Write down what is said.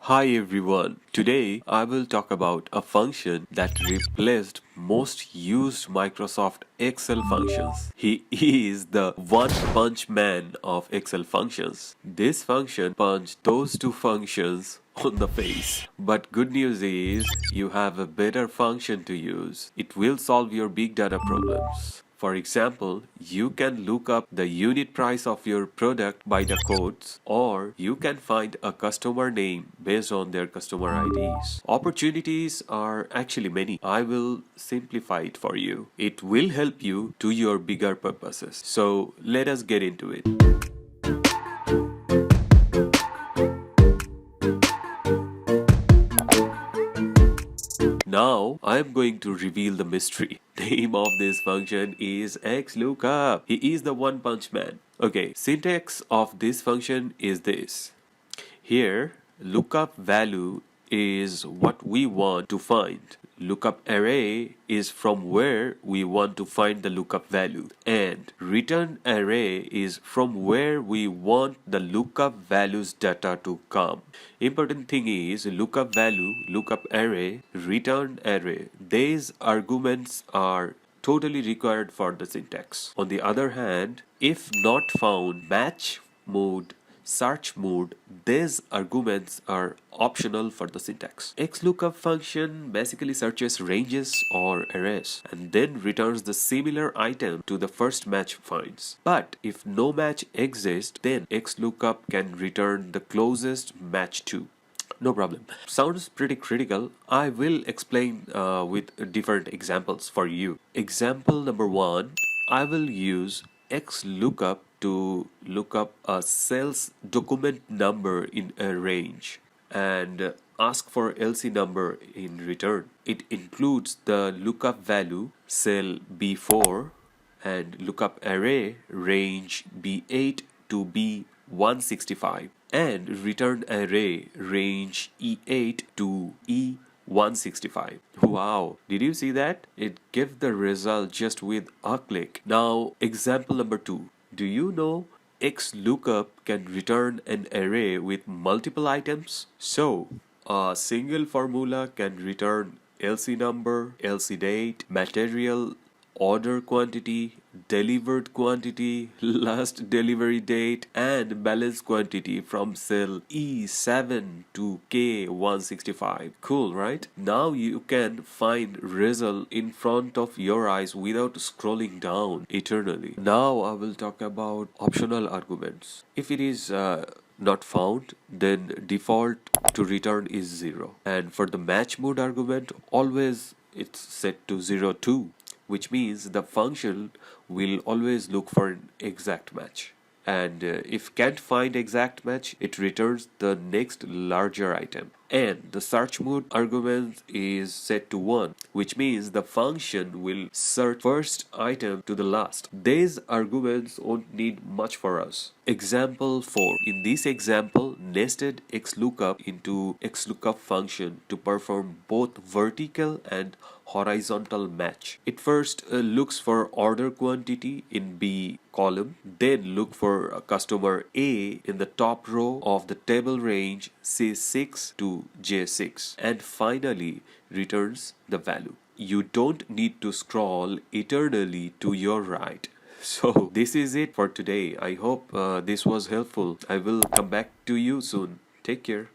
Hi everyone, today I will talk about a function that replaced most used Microsoft Excel functions. He is the one punch man of Excel functions. This function punched those two functions on the face. But good news is you have a better function to use. It will solve your big data problems. For example, you can look up the unit price of your product by the codes, or you can find a customer name based on their customer IDs. Opportunities are actually many. I will simplify it for you. It will help you to your bigger purposes. So let us get into it. Now, I am going to reveal the mystery. Name of this function is Xlookup. He is the one punch man. Okay, syntax of this function is this. Here, lookup value is what we want to find. Lookup array is from where we want to find the lookup value, and return array is from where we want the lookup values data to come. Important thing is lookup value, lookup array, return array. These arguments are totally required for the syntax. On the other hand, if not found, match mode, search mode, these arguments are optional for the syntax. Xlookup function basically searches ranges or arrays and then returns the similar item to the first match finds. But if no match exists, then Xlookup can return the closest match to. No problem. Sounds pretty critical. I will explain with different examples for you. Example number 1, I will use Xlookup to look up a sales document number in a range and ask for LC number in return. It includes the lookup value cell B4 and lookup array range B8 to B165 and return array range E8 to E165. Wow, did you see that? It gives the result just with a click. Now, example number 2. Do you know Xlookup can return an array with multiple items? So, a single formula can return LC number, LC date, material, order quantity, delivered quantity, last delivery date, and balance quantity from cell E7 to K165. Cool, right? Now you can find result in front of your eyes without scrolling down eternally. Now I will talk about optional arguments. If it is not found, then default to return is 0. And for the match mode argument, always it's set to 0 too, which means the function will always look for an exact match. And if can't find exact match, it returns the next larger item. And the search mode argument is set to 1, which means the function will search first item to the last. These arguments won't need much for us. Example 4. In this example, nested Xlookup into Xlookup function to perform both vertical and horizontal match. It first looks for order quantity in B column, then look for a customer A in the top row of the table range C6 to J6, and finally returns the value. You don't need to scroll eternally to your right. So this is it for today. I hope this was helpful. I will come back to you soon. Take care.